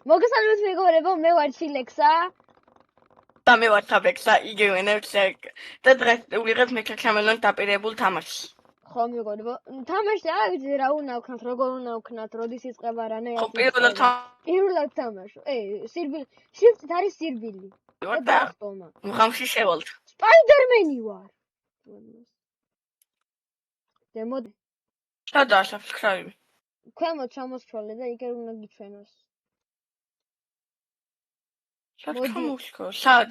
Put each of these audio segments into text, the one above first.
მოგესალმებით მეგობრებო, მე ვარ ჩილექსა. და მე ვარ თაბექსა, იგივე ნევცეკ. და დღეს ვიღებ მექაქამელონ დაპირებულ თამაშს. ხო მეგობრებო, თამაში რა ვიცი რა უნდა ვქნათ, როგორ უნდა ვქნათ, როდის იწყება რანაირად. ხო, პირველად თამაშო. სირბილი, შრიფტით არის სირბილი. და ახტომა. მუხამში შევალთ. სპაიდერმენი ვარ. დემოდი. სადაა subscribe? ქვემოთ ჩამოსროლე და იქ უნდა გიჩვენოს. სად?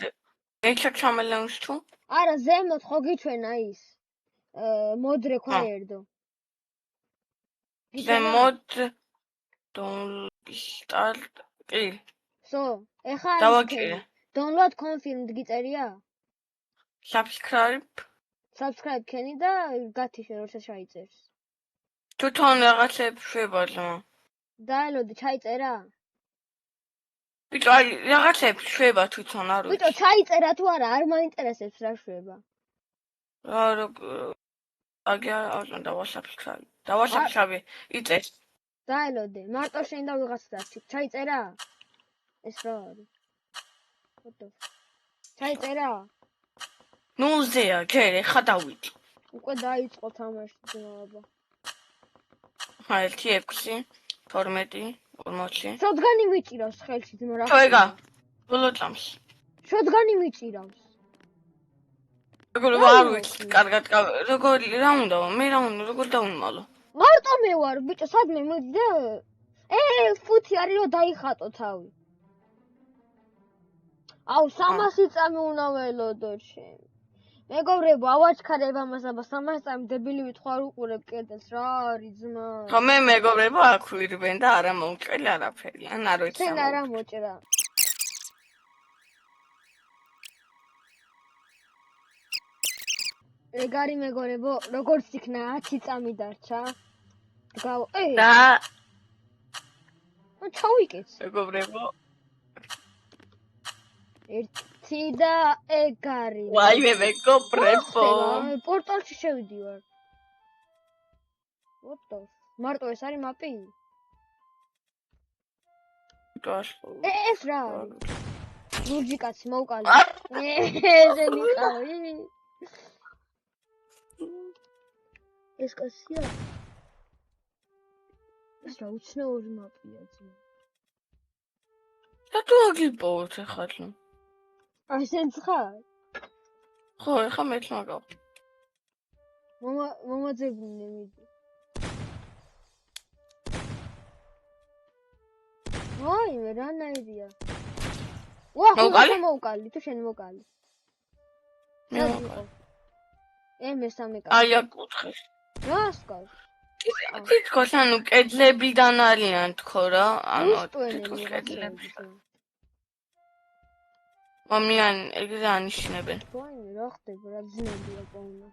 მექაქამელონს თუ? არა, ზემოთ ხო გიჩვენა ის. მოდრე ქვაერდო. ზემოთ start კი. სო, ეხლა დავაკირე. download confirmed გიწერია? subscribe ქენი და გათიშე როცა ჩაიწერს. თვითონ რაღაცებს შვებადო. დაელოდი ჩაიწერა? ბიჭო, აი რაღაცებს შვება თვითონ არ ვიცი. ბიჭო, ჩაიწერა თუ არა, არ მაინტერესებს რა შვება. აგე არ დავასაბსკრაიბ. დავასაბსკრაიბე, იწეს. დაელოდი, მარტო შენ და ვიღაცა ჩაიწერა? ეს რა არის? ფოტო. ჩაიწერა? ნულზეა, ჯერ ხა დავიწყე. უკვე დაიწყო თამაში ძმაობა. 1 6 12 40. შოდგანი მიჭირავს ხელში ძმა რა. ჩოეგა. ბოლო წამს. შოდგანი მიჭირავს. როგორ არ ვიცი, კარგად როგორ რა უნდა, მე რა უნდა, როგორ დაუნმალო. მარტო მე ვარ, ბიჭო, სადმე მოდი და ფუთი არის რომ დაიხატო თავი. აუ 300 წამი უნდა ველოდო შენ. მეგობრებო, ავაჩქარებ ამას აბა 300 წამი დებილი ვითხარ უყურებ კედელს რა არის ძმა. ხო მე მეგობრებო აქ ვირბენ და არა მოვჭრელი არაფერი, ან არ ვიცი. შენ არა მოჭრა. ეგარი მეგობრებო, როგორც იქნა 10 წამი დარჩა. და ჩავიკეც. მეგობრებო 1 და ეგარი. ვაიმე მეგობრებო. პორტალში შევიდივარ. ვოტო. მარტო ეს არის მაპი? ეს რა არის? ლურჯი კაცი მოვკალი. ესენი ყავი. ეს კაცია. ეს რა უცნაური მაპია ძმა. და თუ აგიპოვოთ ახლა? აი შენც ხარ? ხო, ეხა მეც მაგავ. მომაძებნე მიდი. ვაიმე, რანაირია. მოვკალი, თუ შენ მოვკალი. მე მოვკალი. მესამე კაცი. აი აკუთხეს. რა სკოლ? თითქოს ანუ კედლებიდან არიან თქო რა, ანუ თითქოს კედლებში. მომიან ეგრე ანიშნებენ. ვაიმე, რა ხდება, რა ძნებია პოვნა.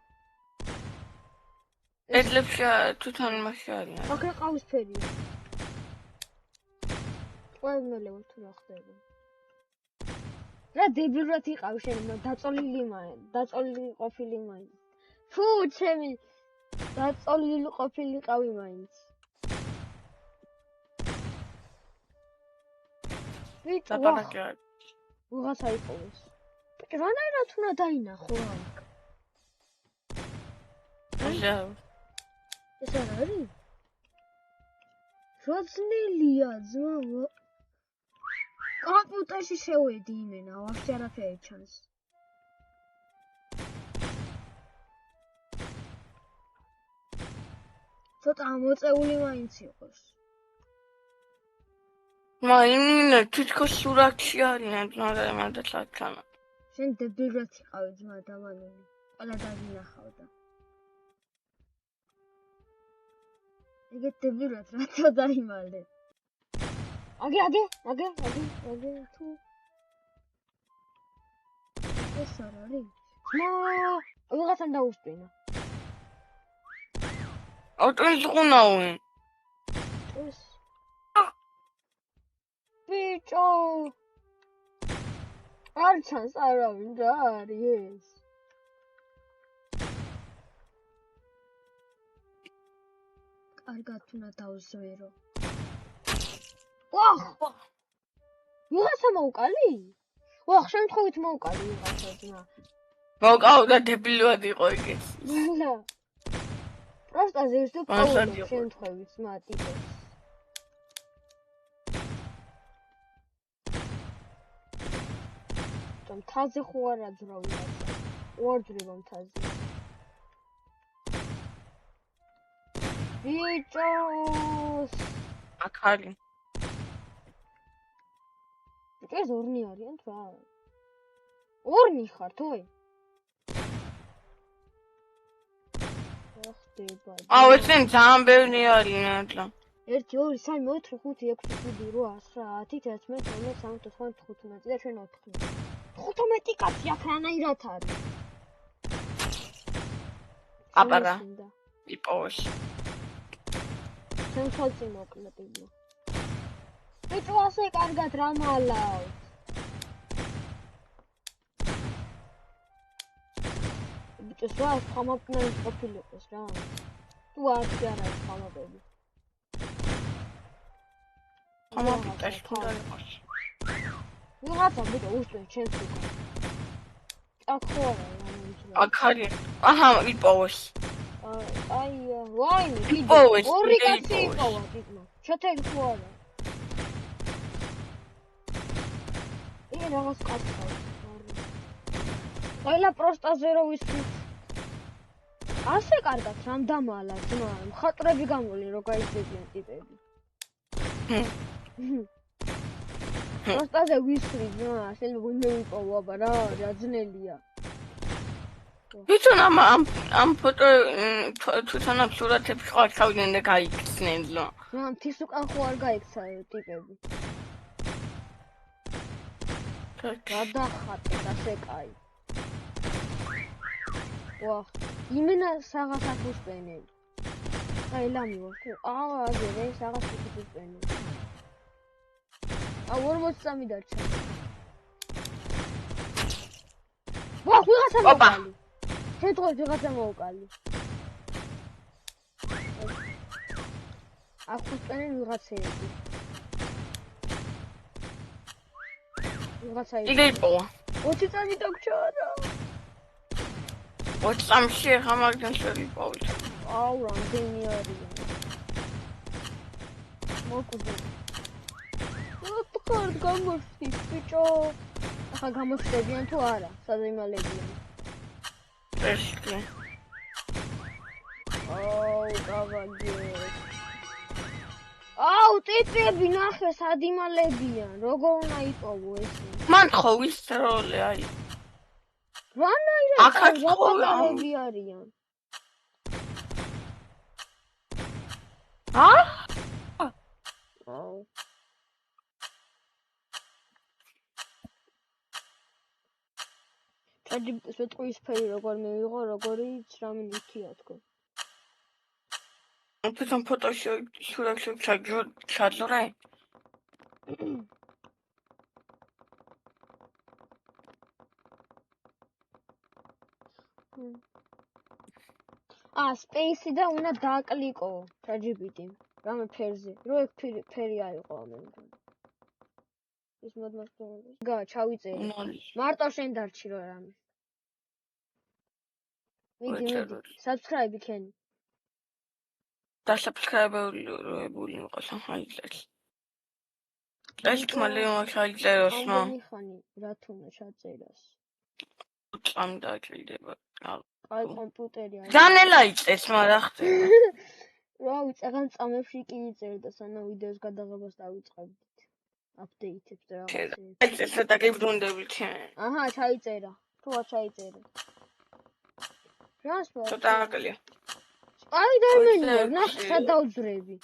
კედლებში თვითონ მასე არიან. აქ რა ყავისფერია. ყველმელე თუ რა ხდება. რა დებილად იყავ შენ, დაწოლილი ყოფილი მაინც. ფუ, ჩემი დაწოლილი ყოფილიყავი მაინც. ვიტ, ვიღაცა იპოვეს. ბიჭო, რანაირად უნდა დაინახო აქ? ეს რა არის? რა ძნელია ძმა. კომპიუტერში შევედი იმენა, ვაფშე არაფერი ჩანს. ცოტა მოწეული მაინც იყოს. მაინე თითქოს სურათში არიან, მანდაც აჩანა. შენ დებილად იყავი ძმა დავანული. ყველა დაგინახავდა. ეგეთ დებილად რატო დაიმალე? აგე თუ ეს არ არის? ვიღაცამ დაუსწინა. ავტოის ყუნავენ. ეს ბიჭო არ ჩანს არავინ რა არის ეს? კარგად უნდა დავზვერო. ვიღაცა მოუკალი? ვახ, შემთხვევით მოუკალი ვიღაცა ძმა. მოკავდა დებილად იყო იგი. ლა. პროსტა ზეს თუ პაულო შემთხვევით ძმა ტიპებს. მთაზე ხო არა ძრავ ვიღაცა. უარჯრება მთაზე. ბიჭოს აქ არის. ეს ორნი არიან თუ რა? ორნი ხარ თუ? ხდება. აუ ესენ ძალიან ბევრი არიან ახლა. 1 2 3 4 5 6 7 8 9 10 11 12 13 14 15 და ჩვენ 14. 15 კაცი აქ რანაირად არის? აბარა. იპოვოს. ჩვენ ხალხი მოკლეპია. ბიჭო ასე კარგად რა მალავთ? ბიჭო სხვა ხამაპნელი ყოფილიყოს რა. თუ არ არის ხამაპები. ხამაპიტაში თუ და იყოს. ვიღაცა ბიჭო უსწრე ჩემს უკან. აქ ხო არა რა. აქ არის. აჰა იპოვოს. აი ვაიმე იპოვოს. ორი კაცი იპოვა ბიჭო. შეთელი ხო არა. რაღაც კაცი ყავს. ყველა პროსტაზე რო ვისწრით. ასე კარგად რამ დამალა ძმა, მხატვრები გამოვლენ რო გაიძებიან ტიპები. პროსტაზე ვისწრით ძმა, შეიძლება გუნდე ვიპოვო, აბა რა ძნელია. ვიჩვენ ამ ფოტო თვითონ ამ სურათებში ხო თავიდან და გაიქცნენ ლო. რა მთის უკან ხო არ გაიქცა ტიპები. გადახატე ასე კაი. ვახ, იმენა საღასად უსპენელი. აი ლამი ვარ ხო? აგერე საღასად უსპენელი. 43 დარჩა. ვახ, ვიღაცა მოუკალი. შეთხოვეთ ვიღაცა მოუკალი. აქ უსპენელი ვიღაცეები. ვიღაცა იგი იპოვა. 20 წამი დაგჭა რა. 20 წამში ხა მაგდან შევიპოვოთ. აუ რამდენი არის. მოკვდი. ოთხარ გამოშთი ბიჭო. ახლა გამოშთებიან თუ არა? სადიმალებიან. ეს კი. აუ გავაგე. აუ ტიპები ნახე სადიმალებიან. როგორ უნდა იპოვო ეს? მან ხო ვის როლი აი. რანაირად რაპატარები არიან? აუ ჩაჯიბის ვეტყუისფერი როგორ მივიღო, როგორიც რამე ნიქია თქო. თვითონ ფოტოში სურათში ჩაძრე. სპეისი და უნდა დააკლიკო ChatGPT. რამე ფერზე. რო ეგ ფერი აიყო ამენგან. ის მოდმასწრებული. გა ჩავიწერე. მარტო შენ დარჩი რო რამე. მიდი, subscribe იქენი. და subscribe-ები იყოს ახალწელს. ეს თმალე ახალწელს ნო. ხანი რა თუნდა ჩაწერას. წამ დაჭირდება. აი კომპიუტერი არის. განელა იწეს მაგრამ ხდება. რა ვიცი, წამებში კი იწერდა, სანამ ვიდეოს გადაღებას დავიწყებდით. აპდეიტებს და რაღაცებს. აი ეს და გიბრუნდებით. აჰა, ჩაიწერა. თუ არ ჩაიწერე. რას ვარ? ცოტა აკლია. სპაიდერმენი ვარ, ნახე სად დავძრები.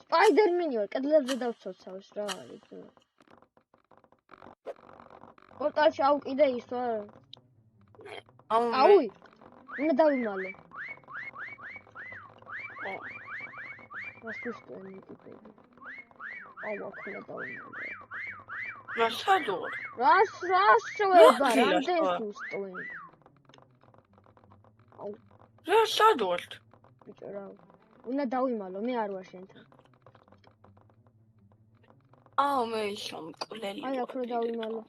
სპაიდერმენი ვარ, კედლებზე დავცოცავს რა არის. პორტალში აუკიდე ის ვარ. აუი. უნდა დავიმალო. ვასკუსტენი ტიპები. აუ ახლა დავიმალო. რასადორ? რას შევა, რამდენ გუსტოენ. რასადორ? ბიჭო რა. უნდა დავიმალო, მე არ ვარ შენთან. მე შემკვლელი. აი აქ რო დავიმალო.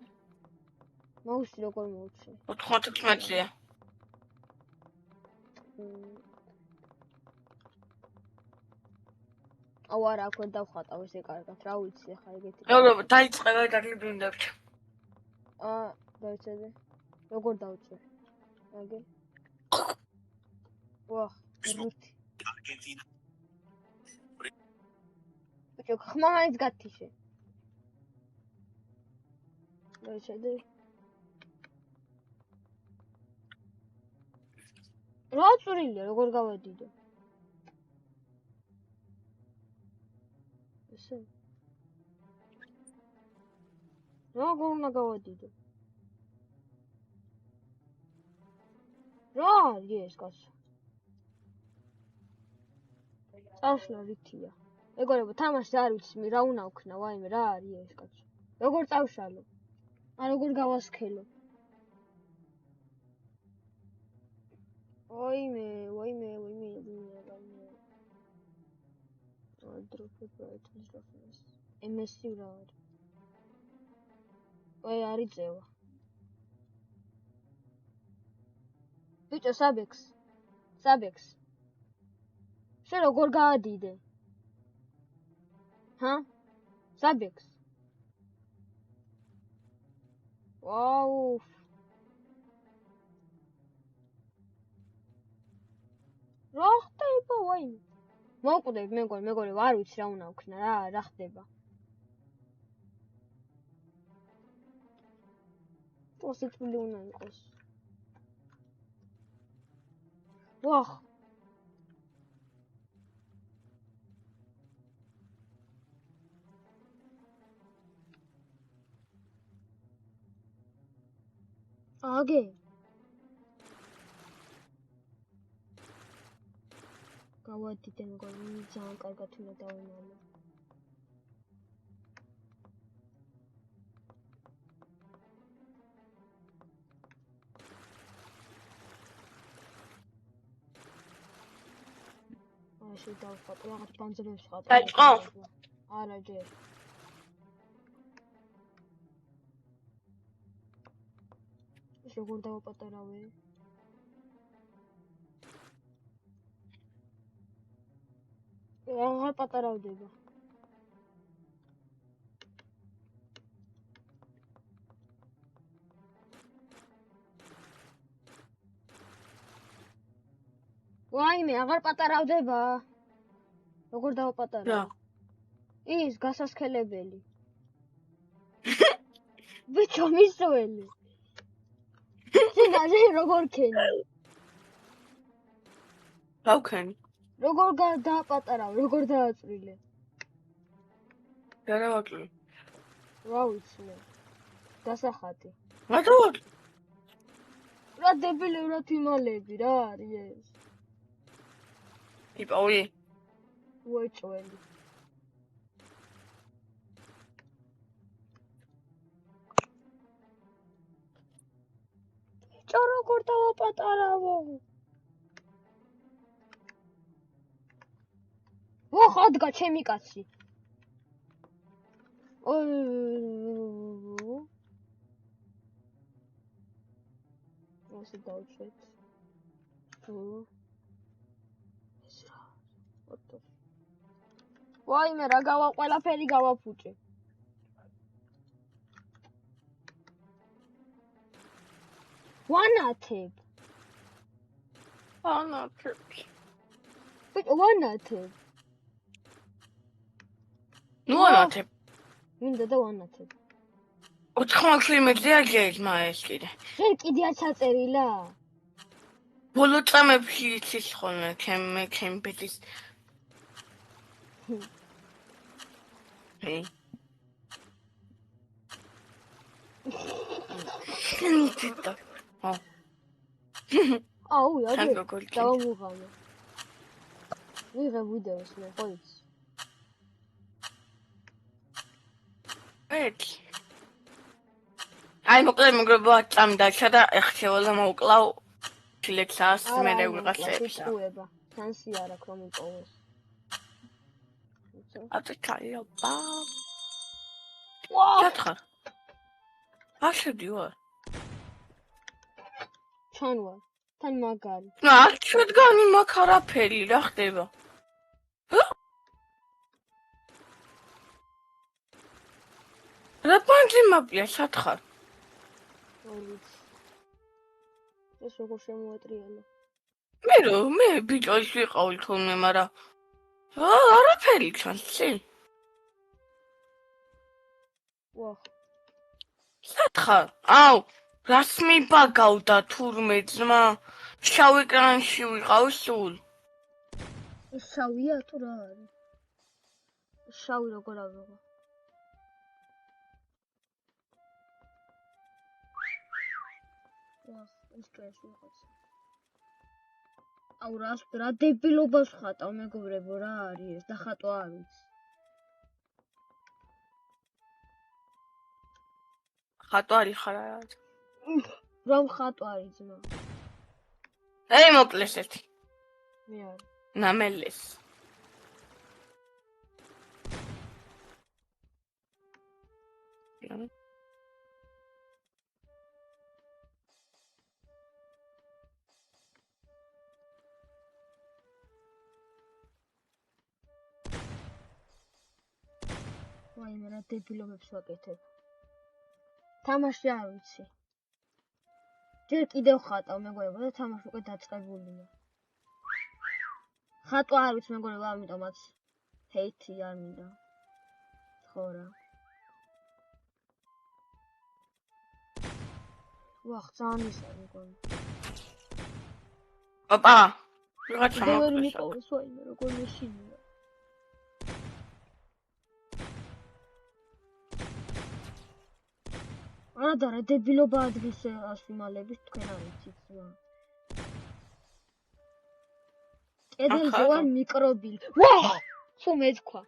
მაუსი როგორ მოვუწე? 96-ია. აუ არა, აქ ვერ დავხატავ ესე კარგად, რა ვიცი ახლა ეგეთი. დაიწყება დაგლიბრინდებთ. დავიცადე. როგორ დავწერ? აგე. ვახ, მურთი. ბიჭო, ხმაინც გათიშე. დავიცადე. რა წვრილია, როგორ გავედიდო? ესე. როგორ უნდა გავედიდო? რა არის ეს კაცო? წავშლა რითია? ეგორებო თამაში არ ვიცი, რა უნდა ვქნა, ვაიმე, რა არის ეს კაცო? როგორ წავშალო? როგორ გავასქელო? ვაიმე. დროფე პროექტის რეფერენს. MS-ი რა არის? არის წევა. ბიჭო, საბექს. შენ როგორ გაადიდე? საბექს. ვაუ. რა ხდება, ვაიმე? მოვკვდები მეგორი, არ ვიცი რა უნდა ვქნა, რა ხდება. სიკვდილი უნდა იყოს. ვახ. აგე. გავადიდე მეგორი, ძალიან კარგად უნდა დავიმალო. დავხატე, რაღაც ბანძრებს ხატე. დაიწყო? არა, ჯერ. ეს როგორ დავაპატარავე? აღარ პატარავდება. ვაიმე, აღარ პატარავდება. როგორ დავაპატარავ? ის გასასქელებელი. ბიჭო, მისველი. ძინაზე როგორ ქენი? რა ვქენი? როგორ დააპატარავ, როგორ დააწვრილე? რა დავაწვრილე? რა ვიცი მე. დასახატი. რა დავაწვრილე? რა დებილევრად იმალები, რა არის ეს? იპოვი? უეჭველი. ჭო როგორ დავაპატარავო? ხადგა ჩემი კაცი. ასე დავუშვეთ. ვაიმე, რა ყველაფერი გავაფუჭე. ვანათებ. ბიჭო, ვანათებ. ნუ ვანათებ. მინდა და ვანათებ. 80 მეტრია გეძმა ეს კიდე. შენ კიდე ჩაწერილა? ბოლო წამებში იცის ხოლმე ჩემპეთის. აუ, აგე. დავამუღამე. ვიღე ვიდეოს მე, ხო იცი? აი მოკლედ მეგობრებო, წამდაჩა და ეხშევალა მოვკლავ ფილექსას მე ვიღაცებს. უება, შანსი არ აქვს რომ იპოვოს. აწკაიობა. ჩათხარ. აშედი ვარ. ჩანვარ. თან მაგარი. აქ ჩვენგანი მაგ არაფერი რა ხდება? რა პანჯიმაპია სათხარ? ეს როგორ შემოატრიალა? მე ბიჭოის ვიყავი თუნდაც, მაგრამ არაფერი ჩანს. ვახ. სათხარ? აუ, რას მიბაგავდა თურმე ძმა? შავ ეკრანში ვიყავ სულ. ეს შავია თუ რა არის? შავი როგორ ავიღო? ვახ, ეს კეშ ვიღაც. აუ რა დებილობას ხატავ მეგობრებო, რა არის ეს? დახატვა არ ვიცი. ხატვარი ხარ არა? რომ ხატვარი ძმა. ეი მოკლეს ერთი. მე არ. ნამელეს. ვაიმე რა დებილობებს ვაკეთებ. თამაში არ ვიცი. ჯერ კიდევ ხატავ მეგობრებო და თამაში უკვე დაწყებულია. ხატვა არ ვიცი მეგობრებო, ამიტომაც ჰეითი არ მინდა. ხო რა. ვახ, ძალიან ისე მეგობრებო. ოპა. რაღაცა ვერ მიყავს ვაიმე როგორ მეშინია. არა რა დებილობა ადგილს ასვიმალებით თქვენ არ იცით ძმა. კედელზე ვარ მიკრობილი. ვაჰ! სულ მეთქვა.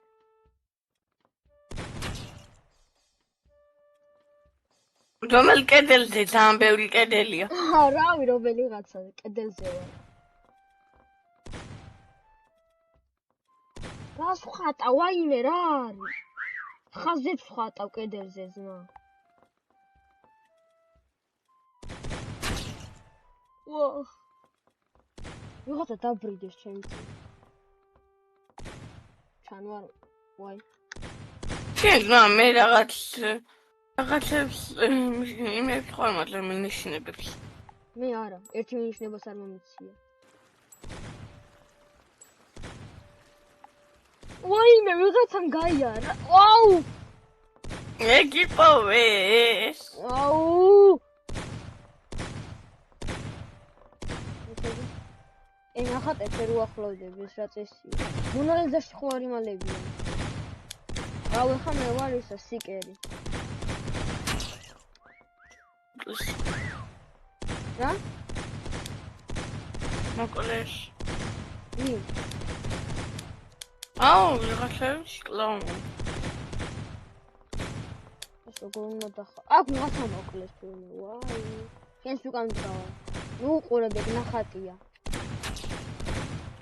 რომელ კედელზე ძალიან ბევრი კედელია. რავი რომელიღაცა კედელზე ვარ. რას ხატავ ვაიმე რა არის? ხაზებს ხატავ კედელზე ძმა. ვაჰ. ვიღაცა დაბრიდეს ჩემი. ჩანვარ ვაი. შენა მე რაღაცებს იმებს ხომატლე მინიშნებებს. მე არა, ერთი მინიშნებას არ მომიცია. ვაიმე ვიღაცამ გაიარა. აუ! ეგიპოვეს. აუ! ნახატებს ვერ უახლოვდები ეს რა წესია. მონალიზაში ხო არ იმალებია. აუ ეხა მე ვარ ისა სიკერი. რა? მოკლეს. ვინ? აუ, რაღაცებს კლაუნი. ეს როგორ უნდა დახა? აქ რაღაცა მოკლეს თუნდაც. ვაი. შენს უკან დავა. ნუ უყურებ ეგ ნახატია.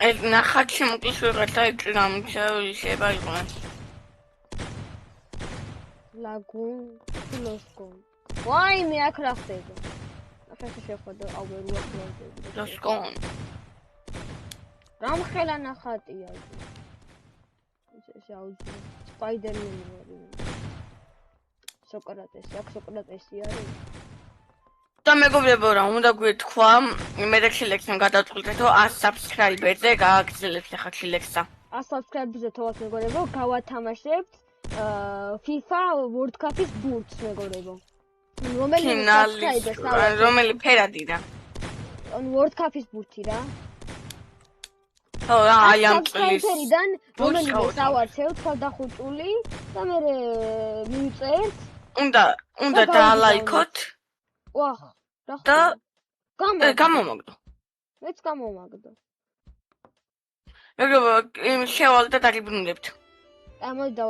ეს ნახატში მოკლეს ვიღაცა შეიძლება იყოს. ლაგუნ, ლოსკონ. ვაიმე აქ რა ხდება? ახლა შეხვდა აუ ვერ უახლოვდები. ლოსკონ. რამხელა ნახატია ეს. ეს აუზი. სპაიდერმენი ვარ. სოკრატესი, აქ სოკრატესი არის. და მეგობრებო რა უნდა გვეთქვა, მე და ქილექსთან გადავწყვიტეთ, რომ 100 subscriber-ზე გააგრძელებთ ახლა ქილექსა. 100 subscriber-ზე თოვათ მეგობრებო, გავათამაშებთ FIFA World Cup-ის ბურთს მეგობრებო. რომელი ფერადი რა? World Cup-ის ბურთი რა. ხო, აი ამ წლის. ფერიდან რომელიმე სავარცევთ გადახუჭული და მე მივწერთ. უნდა დაალაიქოთ. ვახ, რა ხდება? გამომაგდო. მეც გამომაგდო. მეგობრებო, შევალ და დაგიბრუნებთ.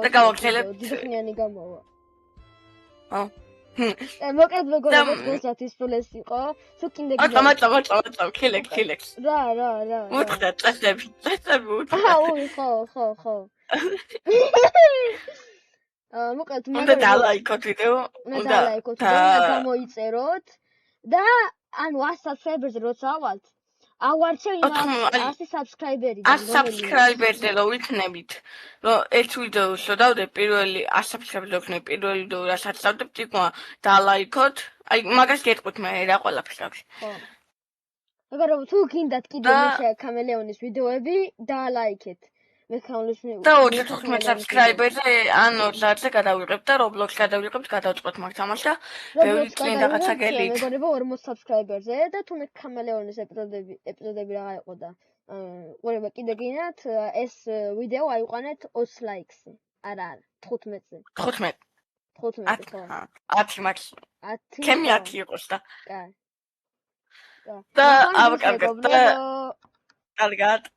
და გავაგრძელებთ. დიდხნიანი გამოვა. ხო. მოკლედ მეგობრებო, გულსათ ისწულეს იყო. თუ კიდე ატა, ქილექს. რა. უთხრა წესები. აუ, ხო. მოკლედ უნდა დალაიქოთ ვიდეო, უნდა დალაიქოთ ვიდეო, უნდა გამოიწეროთ და ანუ 100 subscriber-ზე როცა ავალთ, ავარჩევ 100 subscriber-იდან, 100 subscriber-ზე რო ვიქნებით, რომ ერთ ვიდეოს რო დავდე პირველი 100 subscriber-ზე ვიქნები პირველი ვიდეო, რასაც დავდებ ტიპმა დალაიქოთ, აი მაგას გეტყვით მე რა ყველაფერს აქვს. ხო. მაგრამ თუ გინდათ კიდევ მიშა კამელეონის ვიდეოები, დალაიქეთ. მე ხალხს და 15 subscriber-ზე ან 30-ზე გადავიღებ და Roblox გადავიღებთ, გადავწყვეტ მაგ თამაშს და ბევრი წინ რაღაცა გელით. მეგონება 40 subscriber-ზე და თუ მე კამელეონის ეპიზოდები რა იყო და ყურება კიდე გინათ, ეს ვიდეო აიყვანეთ 20 likes-ზე. არა, 15-ზე. 15. 15 ხო. 10 მაქსიმუმ. 10. კემი 10 იყოს და. კაი. და აბა კარგად. კარგად.